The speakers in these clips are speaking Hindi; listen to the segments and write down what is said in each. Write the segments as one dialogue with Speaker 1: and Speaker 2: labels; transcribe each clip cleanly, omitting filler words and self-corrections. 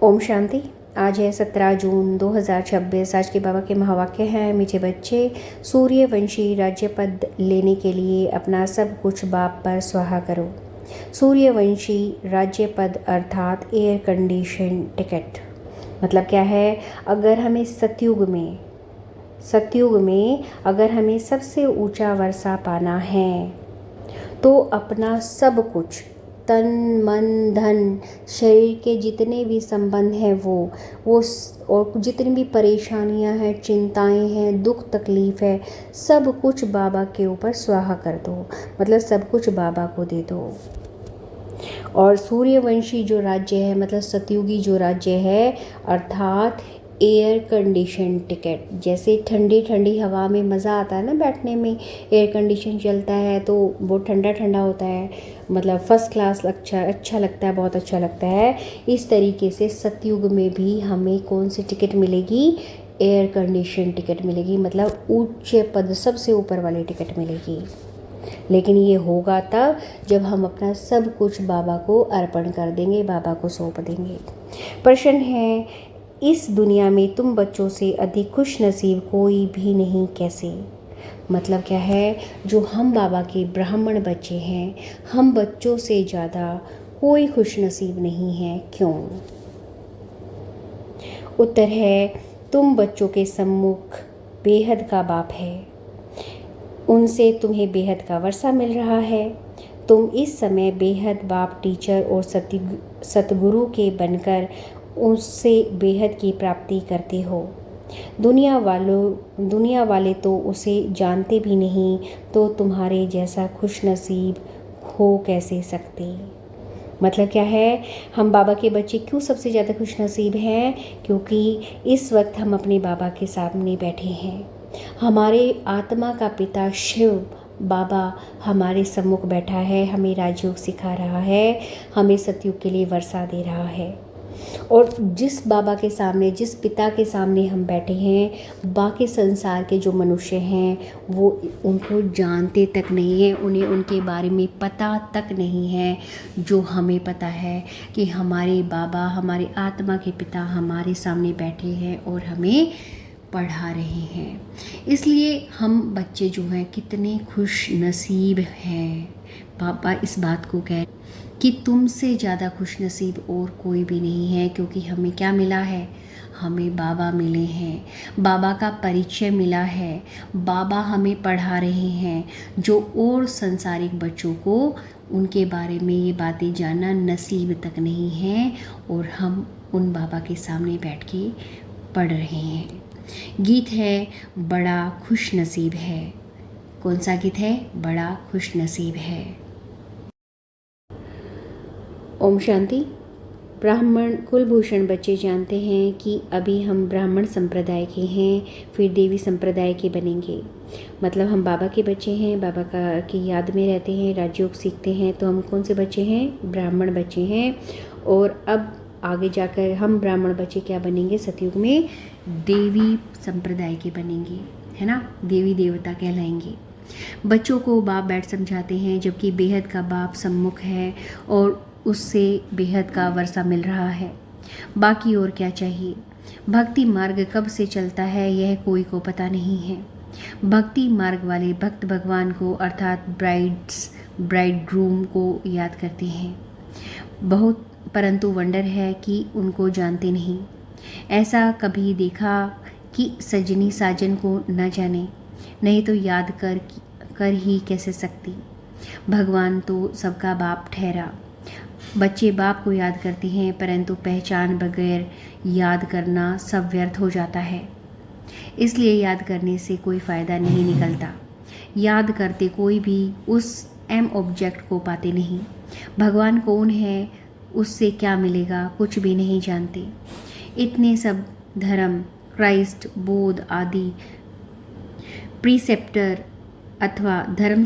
Speaker 1: ओम शांति। आज है 17 जून 2026। आज के बाबा के महावाक्य हैं, मीठे बच्चे, सूर्यवंशी राज्य पद लेने के लिए अपना सब कुछ बाप पर स्वाहा करो। सूर्यवंशी राज्य पद अर्थात एयर कंडीशन टिकट मतलब क्या है? अगर हमें सतयुग में अगर हमें सबसे ऊंचा वर्षा पाना है तो अपना सब कुछ, तन मन धन, शरीर के जितने भी संबंध हैं वो और जितनी भी परेशानियां हैं, चिंताएं हैं, दुख तकलीफ़ है, सब कुछ बाबा के ऊपर स्वाहा कर दो। मतलब सब कुछ बाबा को दे दो। और सूर्यवंशी जो राज्य है मतलब सतयुगी जो राज्य है अर्थात एयर कंडीशन टिकट। जैसे ठंडी ठंडी हवा में मज़ा आता है ना बैठने में, एयर कंडीशन चलता है तो वो ठंडा ठंडा होता है, मतलब फर्स्ट क्लास अच्छा लगता है, बहुत अच्छा लगता है। इस तरीके से सतयुग में भी हमें कौन सी टिकट मिलेगी? एयर कंडीशन टिकट मिलेगी, मतलब उच्च पद, सबसे ऊपर वाली टिकट मिलेगी। लेकिन ये होगा तब जब हम अपना सब कुछ बाबा को अर्पण कर देंगे, बाबा को सौंप देंगे। प्रश्न है, इस दुनिया में तुम बच्चों से अधिक खुश नसीब कोई भी नहीं, कैसे? मतलब क्या है? जो हम बाबा के ब्राह्मण बच्चे हैं, हम बच्चों से ज़्यादा कोई खुश नसीब नहीं है, क्यों? उत्तर है, तुम बच्चों के सम्मुख बेहद का बाप है, उनसे तुम्हें बेहद का वर्षा मिल रहा है। तुम इस समय बेहद बाप, टीचर और सतगुरु के बनकर उससे बेहद की प्राप्ति करते हो। दुनिया वाले तो उसे जानते भी नहीं, तो तुम्हारे जैसा खुश नसीब हो कैसे सकते? मतलब क्या है? हम बाबा के बच्चे क्यों सबसे ज़्यादा खुश नसीब हैं? क्योंकि इस वक्त हम अपने बाबा के सामने बैठे हैं। हमारे आत्मा का पिता शिव बाबा हमारे सम्मुख बैठा है, हमें राजयोग सिखा रहा है, हमें सतयुग के लिए वर्षा दे रहा है। और जिस बाबा के सामने, जिस पिता के सामने हम बैठे हैं, बाकी संसार के जो मनुष्य हैं वो उनको जानते तक नहीं हैं, उन्हें उनके बारे में पता तक नहीं है। जो हमें पता है कि हमारे बाबा, हमारे आत्मा के पिता हमारे सामने बैठे हैं और हमें पढ़ा रहे हैं। इसलिए हम बच्चे जो हैं कितने खुश नसीब हैं। पापा इस बात को कह कि तुमसे ज़्यादा खुश नसीब और कोई भी नहीं है, क्योंकि हमें क्या मिला है? हमें बाबा मिले हैं, बाबा का परिचय मिला है, बाबा हमें पढ़ा रहे हैं, जो और संसारिक बच्चों को उनके बारे में ये बातें जानना नसीब तक नहीं है, और हम उन बाबा के सामने बैठ के पढ़ रहे हैं। गीत है बड़ा खुश नसीब है। कौन सा गीत है? बड़ा खुश नसीब है। ओम शांति। ब्राह्मण कुलभूषण बच्चे जानते हैं कि अभी हम ब्राह्मण संप्रदाय के हैं, फिर देवी संप्रदाय के बनेंगे। मतलब हम बाबा के बच्चे हैं, बाबा की याद में रहते हैं, राजयोग सीखते हैं, तो हम कौन से बच्चे हैं? ब्राह्मण बच्चे हैं। और अब आगे जाकर हम ब्राह्मण बच्चे क्या बनेंगे? सतयुग में देवी संप्रदाय के बनेंगे, है ना? देवी देवता कहलाएंगे। बच्चों को बाप बैठ समझाते हैं, जबकि बेहद का बाप सम्मुख है और उससे बेहद का वर्षा मिल रहा है। बाकी और क्या चाहिए? भक्ति मार्ग कब से चलता है यह कोई को पता नहीं है। भक्ति मार्ग वाले भक्त भगवान को अर्थात ब्राइडग्रूम को याद करते हैं बहुत, परंतु वंडर है कि उनको जानते नहीं। ऐसा कभी देखा कि सजनी साजन को न जाने? नहीं तो याद कर ही कैसे सकती? भगवान तो सबका बाप ठहरा। बच्चे बाप को याद करते हैं, परंतु पहचान बगैर याद करना सब व्यर्थ हो जाता है। इसलिए याद करने से कोई फ़ायदा नहीं निकलता। याद करते कोई भी उस एम ऑब्जेक्ट को पाते नहीं। भगवान कौन है, उससे क्या मिलेगा, कुछ भी नहीं जानते। इतने सब धर्म, क्राइस्ट, बोध आदि प्रीसेप्टर अथवा धर्म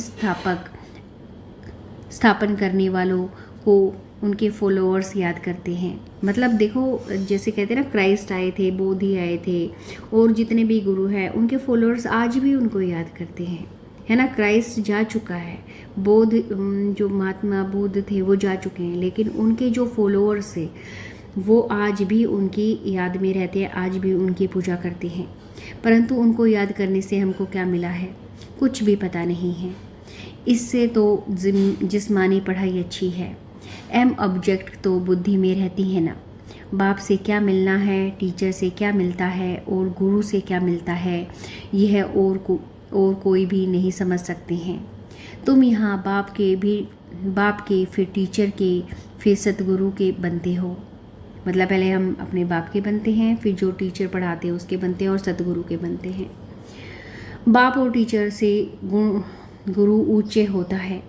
Speaker 1: स्थापन करने वालों को उनके फॉलोअर्स याद करते हैं। मतलब देखो, जैसे कहते हैं ना, क्राइस्ट आए थे, बोधि आए थे, और जितने भी गुरु हैं उनके फॉलोअर्स आज भी उनको याद करते हैं, है ना? क्राइस्ट जा चुका है, बोध जो महात्मा बुद्ध थे वो जा चुके हैं, लेकिन उनके जो फॉलोअर्स थे वो आज भी उनकी याद में रहते हैं, आज भी उनकी पूजा करते हैं। परंतु उनको याद करने से हमको क्या मिला है? कुछ भी पता नहीं है। इससे तो जिस्मानी पढ़ाई अच्छी है। एम ऑब्जेक्ट तो बुद्धि में रहती है ना। बाप से क्या मिलना है, टीचर से क्या मिलता है और गुरु से क्या मिलता है, यह और कोई भी नहीं समझ सकते हैं। तुम यहाँ बाप के फिर टीचर के फिर सतगुरु के बनते हो। मतलब पहले हम अपने बाप के बनते हैं, फिर जो टीचर पढ़ाते हैं उसके बनते हैं और सतगुरु के बनते हैं। बाप और टीचर से गुरु ऊंचे होता है।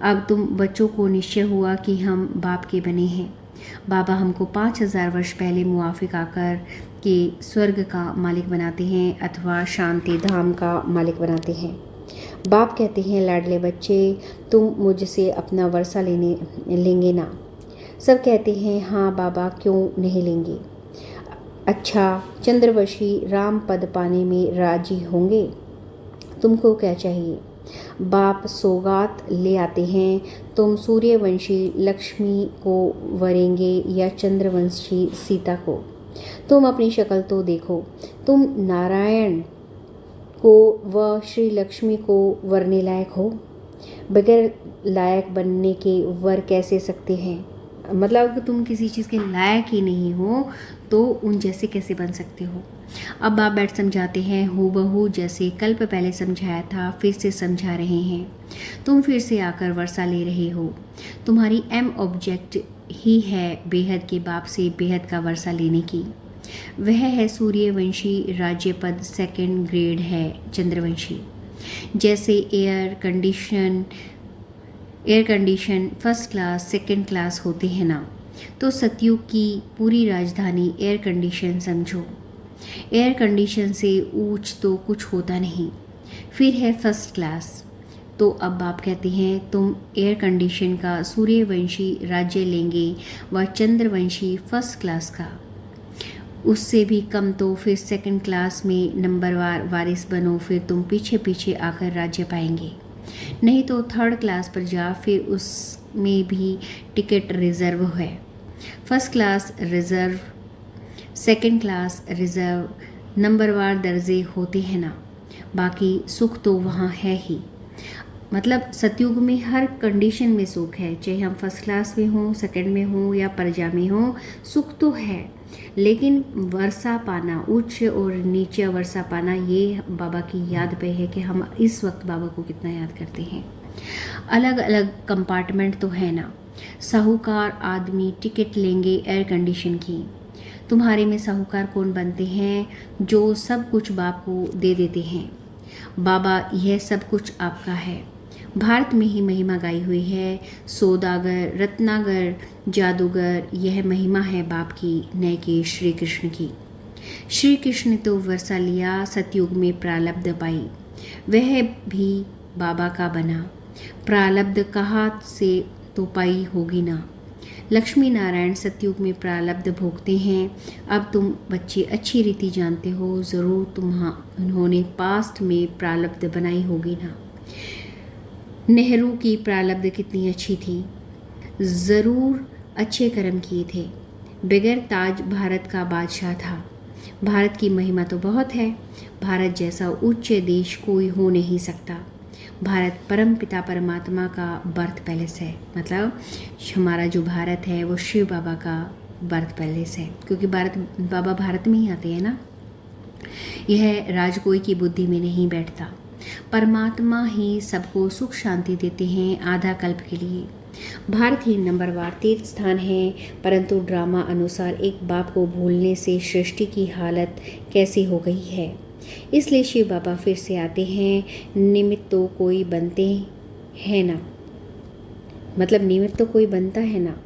Speaker 1: अब तुम बच्चों को निश्चय हुआ कि हम बाप के बने हैं। बाबा हमको 5000 वर्ष पहले मुआफिक आकर के स्वर्ग का मालिक बनाते हैं अथवा शांति धाम का मालिक बनाते हैं। बाप कहते हैं, लाडले बच्चे, तुम मुझसे अपना वर्षा लेंगे ना? सब कहते हैं, हाँ बाबा, क्यों नहीं लेंगे। अच्छा, चंद्रवंशी राम पद पाने में राजी होंगे? तुमको क्या चाहिए? बाप सौगात ले आते हैं। तुम सूर्यवंशी लक्ष्मी को वरेंगे या चंद्रवंशी सीता को? तुम अपनी शक्ल तो देखो। तुम नारायण को व श्री लक्ष्मी को वरने लायक हो? बगैर लायक बनने के वर कैसे सकते हैं? मतलब अगर तुम किसी चीज़ के लायक ही नहीं हो तो उन जैसे कैसे बन सकते हो? अब बाप बैठ समझाते हैं, हूबहू जैसे कल्प पहले समझाया था फिर से समझा रहे हैं। तुम फिर से आकर वर्षा ले रहे हो। तुम्हारी एम ऑब्जेक्ट ही है बेहद के बाप से बेहद का वर्षा लेने की। वह है सूर्यवंशी राज्य पद, सेकंड ग्रेड है चंद्रवंशी। जैसे air condition first class second class होते हैं ना, तो सतयुग की पूरी राजधानी एयर कंडीशन समझो। एयर कंडीशन से ऊंच तो कुछ होता नहीं। फिर है फर्स्ट क्लास। तो अब बाप कहते हैं, तुम एयर कंडीशन का सूर्यवंशी राज्य लेंगे व चंद्रवंशी फर्स्ट क्लास का। उससे भी कम तो फिर सेकंड क्लास में नंबरवार वारिस बनो, फिर तुम पीछे पीछे आकर राज्य पाएंगे। नहीं तो थर्ड क्लास पर जा, फिर उसमें भी टिकट रिजर्व है। First class reserve, second class reserve, नंबरवार दर्जे होते हैं ना। बाकी सुख तो वहाँ है ही। मतलब सतयुग में हर कंडीशन में सुख है, चाहे हम फर्स्ट क्लास में हों, सेकंड में हों या प्रजा में हों, सुख तो है। लेकिन वर्षा पाना, उच्च और नीचे वर्षा पाना, ये बाबा की याद पे है कि हम इस वक्त बाबा को कितना याद करते हैं। अलग अलग कंपार्टमेंट तो है ना। साहूकार आदमी टिकट लेंगे एयर कंडीशन की। तुम्हारे में साहूकार कौन बनते हैं? जो सब कुछ बाप को दे देते हैं। बाबा, यह सब कुछ आपका है। भारत में ही महिमा गाई हुई है। सौदागर, रत्नागर, जादूगर, यह महिमा है बाप की, न कि श्री कृष्ण की। श्री कृष्ण ने तो वर्षा लिया, सतयुग में प्रालब्ध पाई, वह भी बाबा का बना। प्रालब्ध कहाँ से तो पाई होगी ना। लक्ष्मी नारायण सतयुग में प्रालब्ध भोगते हैं। अब तुम बच्चे अच्छी रीति जानते हो, ज़रूर उन्होंने पास्ट में प्रालब्ध बनाई होगी ना। नेहरू की प्रालब्ध कितनी अच्छी थी, ज़रूर अच्छे कर्म किए थे। बगैर ताज भारत का बादशाह था। भारत की महिमा तो बहुत है। भारत जैसा उच्च देश कोई हो नहीं सकता। भारत परम पिता परमात्मा का बर्थ पैलेस है। मतलब हमारा जो भारत है वो शिव बाबा का बर्थ पैलेस है, क्योंकि बाबा भारत में ही आते हैं ना। यह राज कोई की बुद्धि में नहीं बैठता। परमात्मा ही सबको सुख शांति देते हैं आधा कल्प के लिए। भारत ही नंबरवार तीर्थ स्थान है, परंतु ड्रामा अनुसार एक बाप को भूलने से सृष्टि की हालत कैसी हो गई है। इसलिए शिव बाबा फिर से आते हैं। निमित्त तो कोई बनते हैं ना। मतलब निमित्त तो कोई बनता है ना।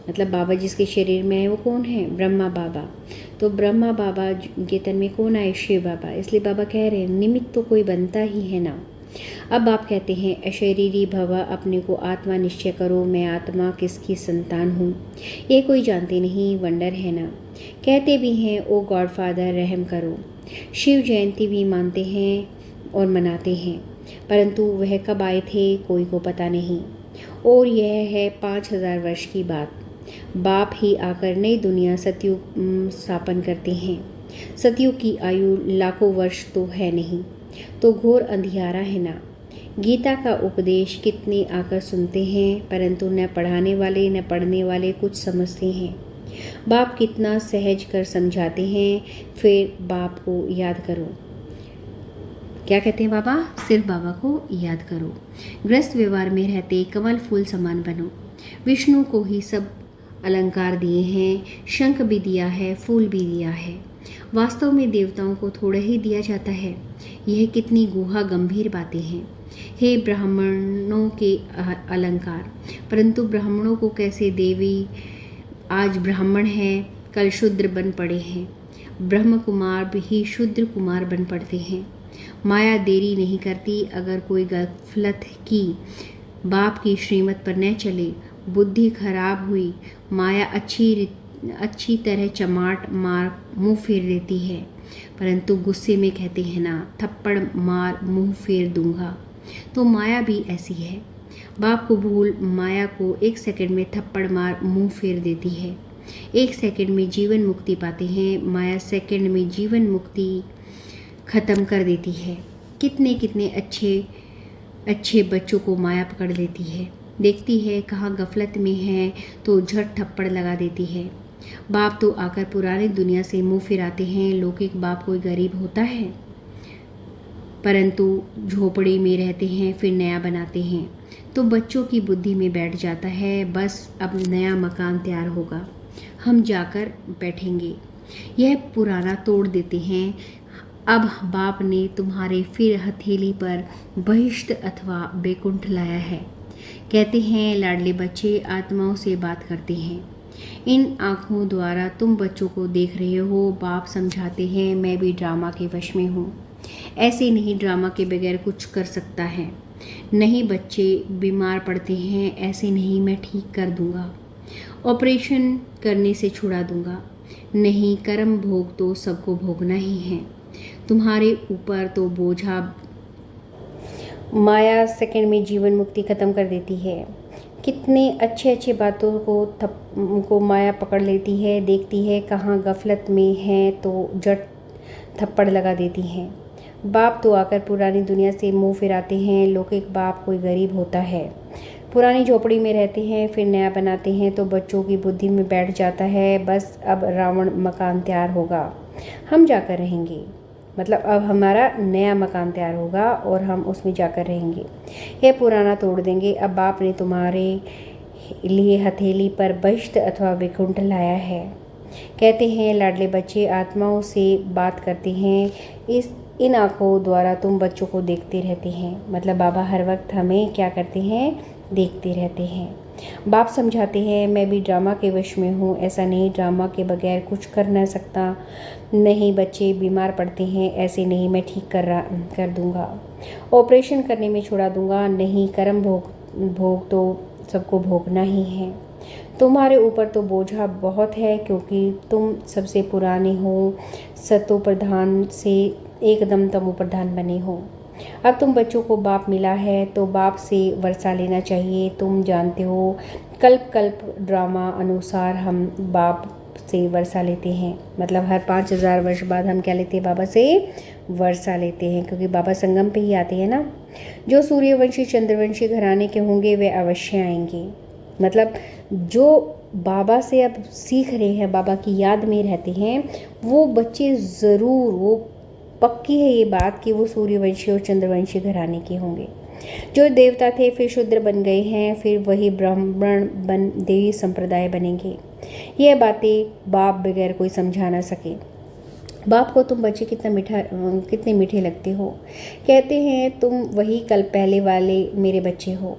Speaker 1: मतलब बाबा जिसके शरीर में है वो कौन है? ब्रह्मा बाबा। तो ब्रह्मा बाबा के तन में कौन आए? शिव बाबा। इसलिए बाबा कह रहे हैं निमित्त तो कोई बनता ही है ना। अब आप कहते हैं अशरीरी भवा, अपने को आत्मा निश्चय करो, मैं आत्मा किसकी संतान हूँ, ये कोई जानते नहीं, वंडर है ना। कहते भी हैं ओ गॉडफादर रहम करो। शिव जयंती भी मानते हैं और मनाते हैं, परंतु वह कब आए थे कोई को पता नहीं। और यह है 5000 वर्ष की बात। बाप ही आकर नई दुनिया सतयुग स्थापन करते हैं। सतयुग की आयु लाखों वर्ष तो है नहीं, तो घोर अंधियारा है ना। गीता का उपदेश कितने आकर सुनते हैं, परंतु न पढ़ाने वाले न पढ़ने वाले कुछ समझते हैं। बाप कितना सहज कर समझाते हैं, फिर बाप को याद करो। क्या कहते हैं बाबा? सिर्फ बाबा को याद करो। गृहस्थ व्यवहार में रहते कमल फूल समान बनो। विष्णु को ही सब अलंकार दिए हैं, शंख भी दिया है, फूल भी दिया है। वास्तव में देवताओं को थोड़ा ही दिया जाता है। यह कितनी गुहा गंभीर बातें हैं। हे ब्राह्मणों के अलंकार, परंतु ब्राह्मणों को कैसे देवी आज ब्राह्मण हैं, कल शूद्र बन पड़े हैं। ब्रह्म कुमार भी शूद्र कुमार बन पड़ते हैं। माया देरी नहीं करती। अगर कोई गफलत की बाप की श्रीमत पर न चले, बुद्धि खराब हुई, माया अच्छी तरह चमाट मार मुंह फेर देती है, परंतु गुस्से में कहते हैं ना, थप्पड़ मार मुंह फेर दूंगा। तो माया भी ऐसी है। बाप को भूल माया को 1 सेकंड में थप्पड़ मार मुंह फेर देती है। 1 सेकंड में जीवन मुक्ति पाते हैं, माया सेकंड में जीवन मुक्ति ख़त्म कर देती है। कितने कितने अच्छे बच्चों को माया पकड़ लेती है। देखती है कहाँ गफलत में है तो झट थप्पड़ लगा देती है। बाप तो आकर पुरानी दुनिया से मुंह फिराते हैं। लौकिक बाप कोई गरीब होता है, परंतु झोपड़ी में रहते हैं, फिर नया बनाते हैं तो बच्चों की बुद्धि में बैठ जाता है, बस अब नया मकान तैयार होगा, हम जाकर बैठेंगे। यह पुराना तोड़ देते हैं। अब बाप ने तुम्हारे फिर हथेली पर बहिष्ठ अथवा बैकुंठ लाया है। कहते हैं लाडले बच्चे आत्माओं से बात करते हैं। इन आँखों द्वारा तुम बच्चों को देख रहे हो। बाप समझाते हैं मैं भी ड्रामा के वश में हूँ। ऐसे नहीं, ड्रामा के बगैर कुछ कर सकता है नहीं। बच्चे बीमार पड़ते हैं, ऐसे नहीं मैं ठीक कर दूंगा, ऑपरेशन करने से छुड़ा दूंगा। नहीं, कर्म भोग तो सबको भोगना ही है। तुम्हारे ऊपर तो बोझा माया सेकंड में जीवन मुक्ति ख़त्म कर देती है। कितने अच्छे बातों को माया पकड़ लेती है। देखती है कहाँ गफलत में है तो जट थप्पड़ लगा देती है। बाप तो आकर पुरानी दुनिया से मुंह फिराते हैं। लौकिक बाप कोई गरीब होता है, पुरानी झोपड़ी में रहते हैं, फिर नया बनाते हैं तो बच्चों की बुद्धि में बैठ जाता है, बस अब रावण मकान तैयार होगा, हम जाकर रहेंगे। मतलब अब हमारा नया मकान तैयार होगा और हम उसमें जाकर रहेंगे। यह पुराना तोड़ देंगे। अब बाप ने तुम्हारे लिए हथेली पर बहिष्ठ अथवा वैकुंठ लाया है। कहते हैं लाडले बच्चे आत्माओं से बात करते हैं। इन आँखों द्वारा तुम बच्चों को देखते रहते हैं। मतलब बाबा हर वक्त हमें क्या करते हैं, देखते रहते हैं। बाप समझाते हैं मैं भी ड्रामा के वश में हूँ। ऐसा नहीं, ड्रामा के बगैर कुछ कर न सकता। नहीं, बच्चे बीमार पड़ते हैं, ऐसे नहीं मैं ठीक कर दूंगा, ऑपरेशन करने में छुड़ा दूंगा। नहीं, कर्म भोग तो सबको भोगना ही है। तुम्हारे ऊपर तो बोझा बहुत है, क्योंकि तुम सबसे पुराने हो, सतो प्रधान से एकदम तमो प्रधान बने हो। अब तुम बच्चों को बाप मिला है तो बाप से वर्षा लेना चाहिए। तुम जानते हो कल्प ड्रामा अनुसार हम बाप से वर्षा लेते हैं। मतलब हर 5000 वर्ष बाद हम क्या लेते हैं, बाबा से वर्षा लेते हैं, क्योंकि बाबा संगम पे ही आते हैं ना। जो सूर्यवंशी चंद्रवंशी घराने के होंगे वे अवश्य आएंगे। मतलब जो बाबा से अब सीख रहे हैं, बाबा की याद में रहते हैं, वो बच्चे ज़रूर, वो पक्की है ये बात कि वो सूर्यवंशी और चंद्रवंशी घराने के होंगे। जो देवता थे फिर शूद्र बन गए हैं, फिर वही ब्राह्मण बन देवी संप्रदाय बनेंगे। यह बातें बाप बगैर कोई समझा ना सके। बाप को तुम बच्चे कितने मीठे लगते हो। कहते हैं तुम वही कल पहले वाले मेरे बच्चे हो।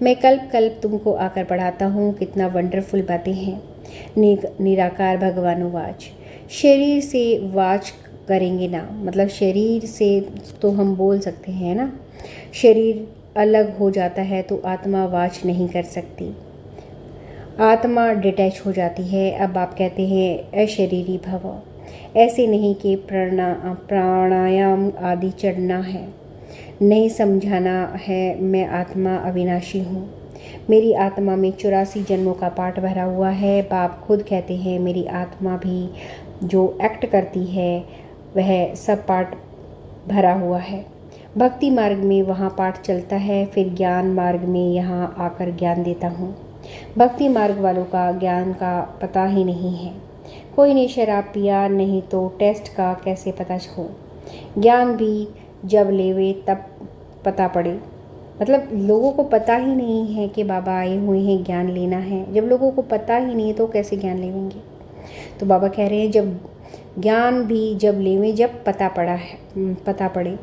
Speaker 1: मैं कल्प तुमको आकर पढ़ाता हूँ। कितना वंडरफुल बातें हैं। निराकार भगवानुवाच। शरीर से वाच करेंगे ना, मतलब शरीर से तो हम बोल सकते हैं ना, शरीर अलग हो जाता है तो आत्मा वाच नहीं कर सकती, आत्मा डिटैच हो जाती है। अब आप कहते हैं अशरीरी भव। ऐसे नहीं कि प्राणायाम आदि चढ़ना है, नहीं समझाना है मैं आत्मा अविनाशी हूँ। मेरी आत्मा में 84 जन्मों का पाठ भरा हुआ है। बाप खुद कहते हैं मेरी आत्मा भी जो एक्ट करती है वह सब पाठ भरा हुआ है। भक्ति मार्ग में वहाँ पाठ चलता है, फिर ज्ञान मार्ग में यहाँ आकर ज्ञान देता हूँ। भक्ति मार्ग वालों का ज्ञान का पता ही नहीं है। कोई ने शराब पिया नहीं तो टेस्ट का कैसे पता हो। ज्ञान भी जब लेवे तब पता पड़े। मतलब लोगों को पता ही नहीं है कि बाबा आए हुए हैं, ज्ञान लेना है। जब लोगों को पता ही नहीं है तो कैसे ज्ञान लेंगे। तो बाबा कह रहे हैं जब ज्ञान भी जब लेवें जब पता पड़े।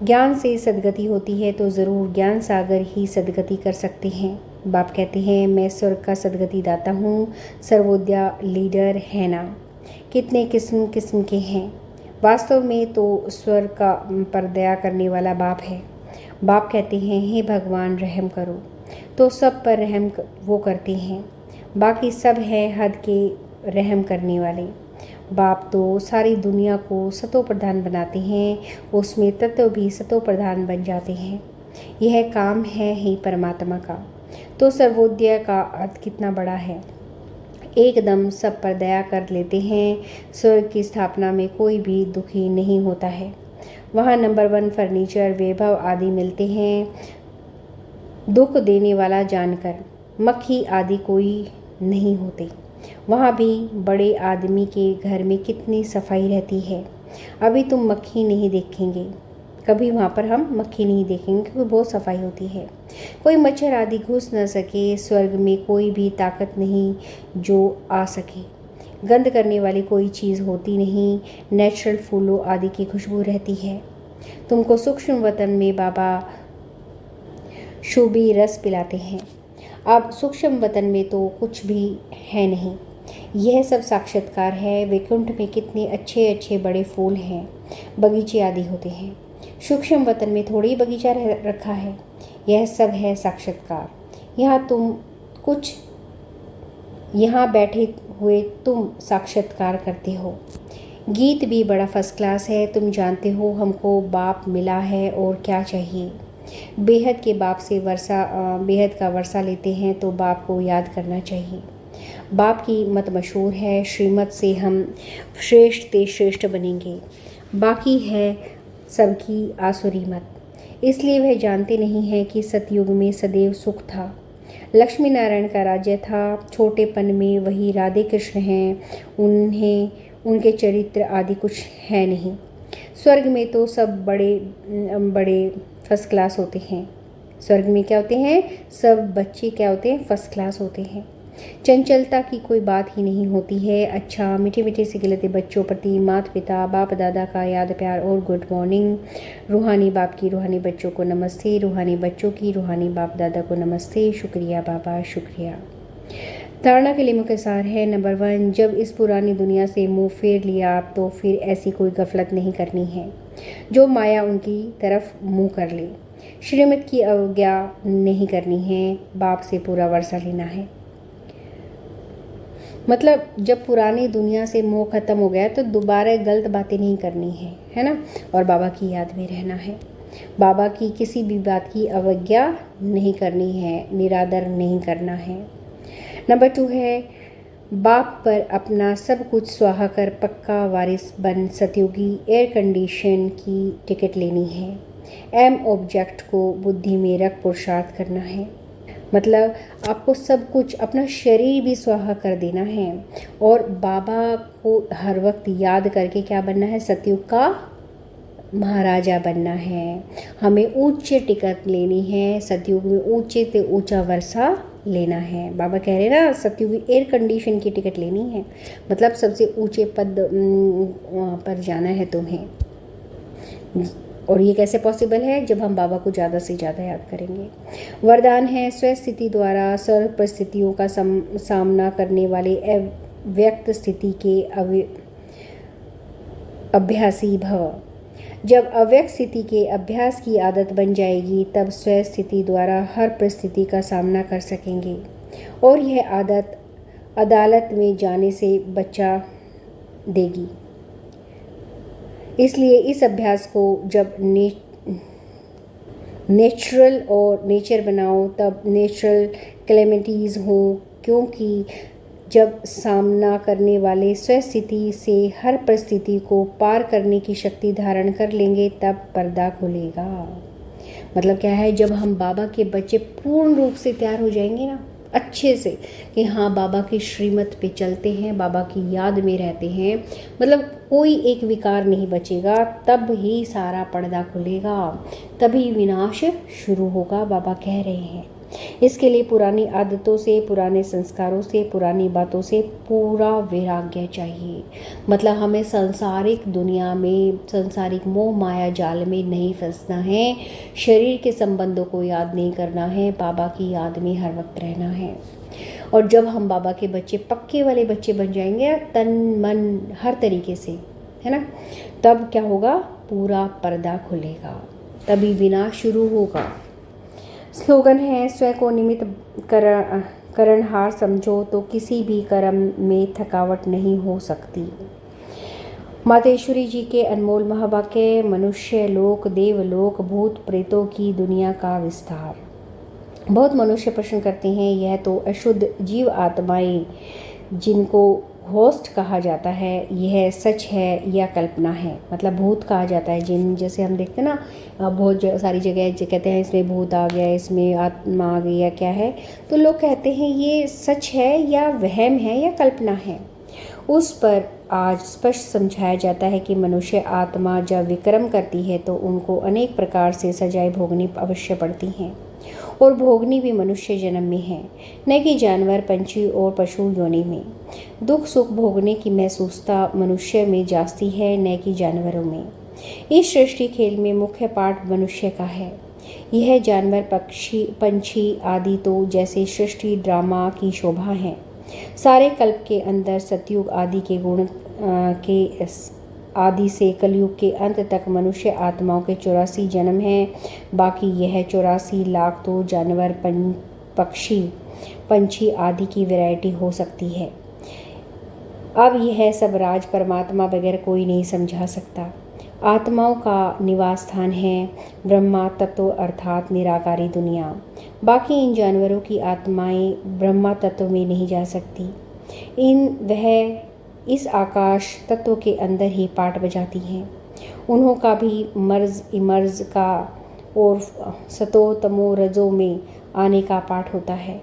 Speaker 1: ज्ञान से सदगति होती है तो ज़रूर ज्ञान सागर ही सदगति कर सकते हैं। बाप कहते हैं मैं स्वर्ग का सदगति दाता हूँ। सर्वोदया लीडर है ना, कितने किस्म किस्म के हैं। वास्तव में तो स्वर्ग का पर दया करने वाला बाप है। बाप कहते हैं हे भगवान रहम करो, तो सब पर रहम वो करते हैं। बाकी सब है हद के रहम करने वाले। बाप तो सारी दुनिया को सतो प्रधान बनाते हैं, उसमें तत्व भी सतो प्रधान बन जाते हैं। यह काम है ही परमात्मा का। तो सर्वोदय का अर्थ कितना बड़ा है। एकदम सब पर दया कर लेते हैं। स्वर्ग की स्थापना में कोई भी दुखी नहीं होता है। वहाँ नंबर 1 फर्नीचर, वैभव आदि मिलते हैं। दुख देने वाला जानकर मक्खी आदि कोई नहीं होते। वहाँ भी बड़े आदमी के घर में कितनी सफाई रहती है। अभी तुम मक्खी नहीं देखेंगे, कभी वहाँ पर हम मक्खी नहीं देखेंगे क्योंकि बहुत सफाई होती है। कोई मच्छर आदि घुस न सके। स्वर्ग में कोई भी ताकत नहीं जो आ सके। गंध करने वाली कोई चीज़ होती नहीं। नेचुरल फूलों आदि की खुशबू रहती है। तुमको सूक्ष्म वतन में बाबा शुभी रस पिलाते हैं। अब सूक्ष्म वतन में तो कुछ भी है नहीं, यह सब साक्षात्कार है। वैकुंठ में कितने अच्छे अच्छे बड़े फूल हैं, बगीचे आदि होते हैं। सूक्ष्म वतन में थोड़ी बगीचा रखा है। यह सब है साक्षात्कार। यहाँ बैठे हुए तुम साक्षात्कार करते हो। गीत भी बड़ा फर्स्ट क्लास है। तुम जानते हो हमको बाप मिला है और क्या चाहिए। बेहद के बाप से बेहद का वर्षा लेते हैं तो बाप को याद करना चाहिए। बाप की मत मशहूर है, श्रीमत से हम श्रेष्ठ ते श्रेष्ठ बनेंगे। बाकी है सबकी आसुरी मत। इसलिए वह जानते नहीं हैं कि सतयुग में सदैव सुख था। लक्ष्मी नारायण का राज्य था। छोटेपन में वही राधे कृष्ण हैं। उनके चरित्र आदि कुछ है नहीं। स्वर्ग में तो सब बड़े बड़े फर्स्ट क्लास होते हैं। स्वर्ग में क्या होते हैं, सब बच्चे क्या होते हैं, फर्स्ट क्लास होते हैं। चंचलता की कोई बात ही नहीं होती है। अच्छा मीठे मीठे से गिलते बच्चों प्रति माता पिता बाप दादा का याद प्यार और गुड मॉर्निंग। रूहानी बाप की रूहानी बच्चों को नमस्ते। रूहानी बच्चों की रूहानी बाप दादा को नमस्ते। शुक्रिया बाबा, शुक्रिया। धारणा के लिए मुख्य सार है नंबर 1, जब इस पुरानी दुनिया से मुंह फेर लिया आप तो फिर ऐसी कोई गफलत नहीं करनी है जो माया उनकी तरफ मुंह कर ले। श्रीमत की अवज्ञा नहीं करनी है। बाप से पूरा वर्षा लेना है। मतलब जब पुरानी दुनिया से मोह खत्म हो गया तो दोबारा गलत बातें नहीं करनी है ना। और बाबा की याद में रहना है। बाबा की किसी भी बात की अवज्ञा नहीं करनी है, निरादर नहीं करना है। नंबर 2 है बाप पर अपना सब कुछ स्वाहा कर पक्का वारिस बन सतयुगी एयर कंडीशन की टिकट लेनी है। एम ऑब्जेक्ट को बुद्धि में रख पुरुषार्थ करना है। मतलब आपको सब कुछ, अपना शरीर भी स्वाहा कर देना है और बाबा को हर वक्त याद करके क्या बनना है, सतयुग का महाराजा बनना है। हमें उच्च टिकट लेनी है। सतयुग में ऊंचे से ऊंचा वर्षा लेना है। बाबा कह रहे हैं ना, सतयुग एयर कंडीशन की टिकट लेनी है। मतलब सबसे ऊंचे पद पर जाना है तुम्हें। और ये कैसे पॉसिबल है, जब हम बाबा को ज़्यादा से ज़्यादा याद करेंगे। वरदान है स्वस्थिति द्वारा सर्व परिस्थितियों का सामना करने वाले व्यक्त स्थिति के अभ्यासी भव। जब अव्यक्त स्थिति के अभ्यास की आदत बन जाएगी तब स्वस्थिति द्वारा हर परिस्थिति का सामना कर सकेंगे और यह आदत अदालत में जाने से बचा देगी। इसलिए इस अभ्यास को जब नेचुरल और नेचर बनाओ, तब नेचुरल कैलेमिटीज़ हों, क्योंकि जब सामना करने वाले स्वस्थिति से हर परिस्थिति को पार करने की शक्ति धारण कर लेंगे, तब पर्दा खुलेगा। मतलब क्या है, जब हम बाबा के बच्चे पूर्ण रूप से तैयार हो जाएंगे ना, अच्छे से, कि हाँ बाबा की श्रीमत पे चलते हैं, बाबा की याद में रहते हैं, मतलब कोई एक विकार नहीं बचेगा, तब ही सारा पर्दा खुलेगा, तभी विनाश शुरू होगा, बाबा कह रहे हैं। इसके लिए पुरानी आदतों से, पुराने संस्कारों से, पुरानी बातों से पूरा वैराग्य चाहिए। मतलब हमें सांसारिक दुनिया में, सांसारिक मोह माया जाल में नहीं फंसना है, शरीर के संबंधों को याद नहीं करना है, बाबा की याद में हर वक्त रहना है। और जब हम बाबा के बच्चे, पक्के वाले बच्चे बन जाएंगे, तन मन हर तरीके से, है ना, तब क्या होगा, पूरा पर्दा खुलेगा, तभी विनाश शुरू होगा। स्लोगन है, स्वयं को निमित्त करणहार समझो तो किसी भी कर्म में थकावट नहीं हो सकती। मातेश्वरी जी के अनमोल महावाक्य, मनुष्य लोक, देवलोक, भूत प्रेतों की दुनिया का विस्तार। बहुत मनुष्य प्रश्न करते हैं, यह तो अशुद्ध जीव आत्माएं जिनको होस्ट कहा जाता है, यह सच है या कल्पना है। मतलब भूत कहा जाता है जिन, जैसे हम देखते हैं ना बहुत सारी जगह कहते हैं इसमें भूत आ गया, इसमें आत्मा आ गई, या क्या है, तो लोग कहते हैं ये सच है या वहम है या कल्पना है। उस पर आज स्पष्ट समझाया जाता है कि मनुष्य आत्मा जब विक्रम करती है तो उनको अनेक प्रकार से सजाएं भोगनी अवश्य पड़ती हैं, और भोगनी भी मनुष्य जन्म में है, न कि जानवर, पंछी और पशु योनि में। दुख सुख भोगने की महसूसता मनुष्य में जास्ती है, न कि जानवरों में। इस सृष्टि खेल में मुख्य पार्ट मनुष्य का है। यह जानवर, पक्षी, पंछी आदि तो जैसे सृष्टि ड्रामा की शोभा है। सारे कल्प के अंदर सतयुग आदि के गुण के आदि से कलयुग के अंत तक मनुष्य आत्माओं के 84 जन्म हैं। बाकी यह 84 लाख तो जानवर, पक्षी, पंछी आदि की वैरायटी हो सकती है। अब यह सब राज परमात्मा बगैर कोई नहीं समझा सकता। आत्माओं का निवास स्थान है ब्रह्मा तत्व अर्थात निराकारी दुनिया। बाकी इन जानवरों की आत्माएं ब्रह्मा तत्व में नहीं जा सकती। वह इस आकाश तत्व के अंदर ही पाठ बजाती हैं। उन्हों का भी मर्ज इमर्ज का और सतो तमो रजो में आने का पाठ होता है।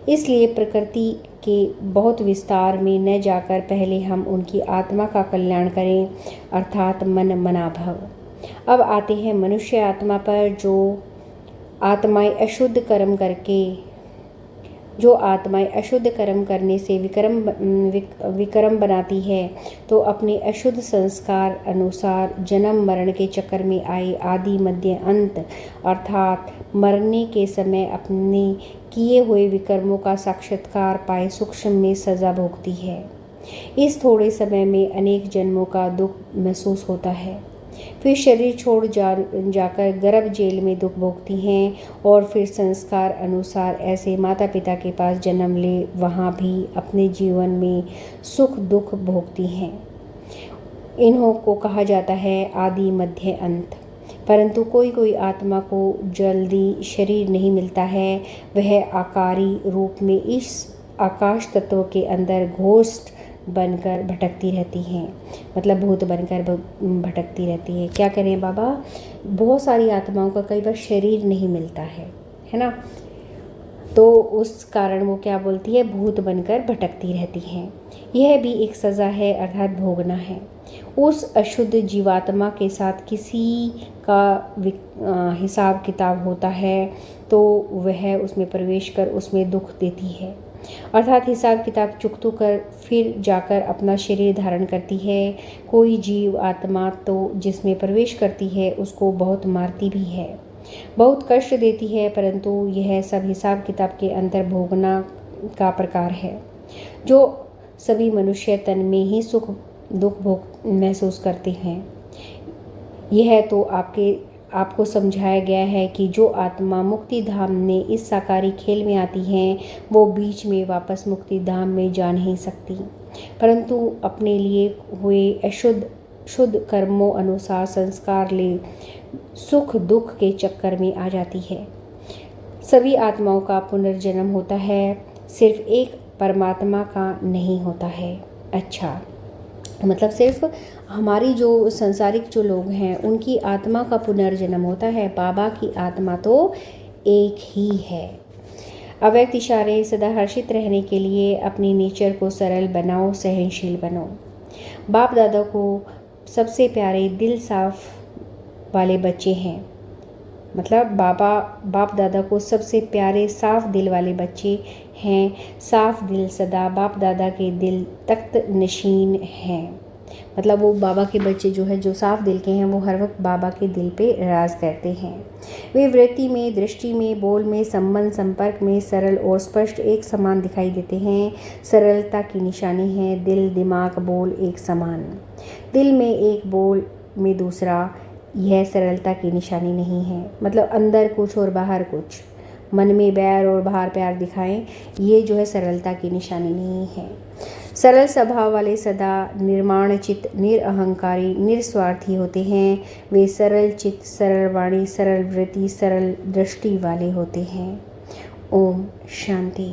Speaker 1: इसलिए प्रकृति के बहुत विस्तार में न जाकर पहले हम उनकी आत्मा का कल्याण करें, अर्थात मन मनाभव। अब आते हैं मनुष्य आत्मा पर। जो आत्माएं अशुद्ध कर्म करने से विक्रम बनाती है, तो अपने अशुद्ध संस्कार अनुसार जन्म मरण के चक्कर में आए आदि मध्य अंत, अर्थात मरने के समय अपने किए हुए विकर्मों का साक्षात्कार पाए सूक्ष्म में सजा भोगती है। इस थोड़े समय में अनेक जन्मों का दुख महसूस होता है। फिर शरीर छोड़ जाकर गर्भ जेल में दुख भोगती हैं, और फिर संस्कार अनुसार ऐसे माता पिता के पास जन्म ले वहाँ भी अपने जीवन में सुख दुख भोगती हैं। इन्हों को कहा जाता है आदि मध्य अंत। परंतु कोई कोई आत्मा को जल्दी शरीर नहीं मिलता है, वह आकारी रूप में इस आकाश तत्व के अंदर घोस्ट बनकर भटकती रहती हैं। मतलब भूत बनकर भटकती रहती है। क्या करें बाबा, बहुत सारी आत्माओं का कई बार शरीर नहीं मिलता है ना, तो उस कारण वो क्या बोलती है, भूत बनकर भटकती रहती हैं। यह भी एक सज़ा है, अर्थात भोगना है। उस अशुद्ध जीवात्मा के साथ किसी का हिसाब किताब होता है तो वह उसमें प्रवेश कर उसमें दुख देती है, अर्थात हिसाब किताब चुकतू कर फिर जाकर अपना शरीर धारण करती है। कोई जीव आत्मा तो जिसमें प्रवेश करती है उसको बहुत मारती भी है, बहुत कष्ट देती है, परंतु यह सब हिसाब किताब के अंदर भोगना का प्रकार है। जो सभी मनुष्य तन में ही सुख दुख भोग महसूस करते हैं। यह तो आपको समझाया गया है कि जो आत्मा मुक्ति धाम में इस साकारी खेल में आती हैं, वो बीच में वापस मुक्ति धाम में जा नहीं सकती, परंतु अपने लिए हुए अशुद्ध शुद्ध कर्मों अनुसार संस्कार ले सुख दुख के चक्कर में आ जाती है। सभी आत्माओं का पुनर्जन्म होता है, सिर्फ एक परमात्मा का नहीं होता है। अच्छा, मतलब सिर्फ हमारी जो संसारिक जो लोग हैं उनकी आत्मा का पुनर्जन्म होता है, बाबा की आत्मा तो एक ही है। अव्यक्त इशारे सदा हर्षित रहने के लिए अपनी नेचर को सरल बनाओ, सहनशील बनो। बाप दादा को सबसे प्यारे दिल साफ वाले बच्चे हैं, मतलब बाप दादा को सबसे प्यारे साफ दिल वाले बच्चे हैं। साफ दिल सदा बाप दादा के दिल तख्त नशीन हैं। मतलब वो बाबा के बच्चे जो है, जो साफ दिल के हैं, वो हर वक्त बाबा के दिल पे राज करते हैं। वे वृत्ति में, दृष्टि में, बोल में, संबंध संपर्क में सरल और स्पष्ट एक समान दिखाई देते हैं। सरलता की निशानी है दिल, दिमाग, बोल एक समान। दिल में एक, बोल में दूसरा, यह सरलता की निशानी नहीं है। मतलब अंदर कुछ और बाहर कुछ, मन में बैर और बाहर प्यार दिखाएं, ये जो है सरलता की निशानी नहीं है। सरल स्वभाव वाले सदा निर्माण चित्त, निरअहंकारी, निस्वार्थी होते हैं। वे सरल चित्त, सरल वाणी, सरल वृत्ति, सरल दृष्टि वाले होते हैं। ओम शांति।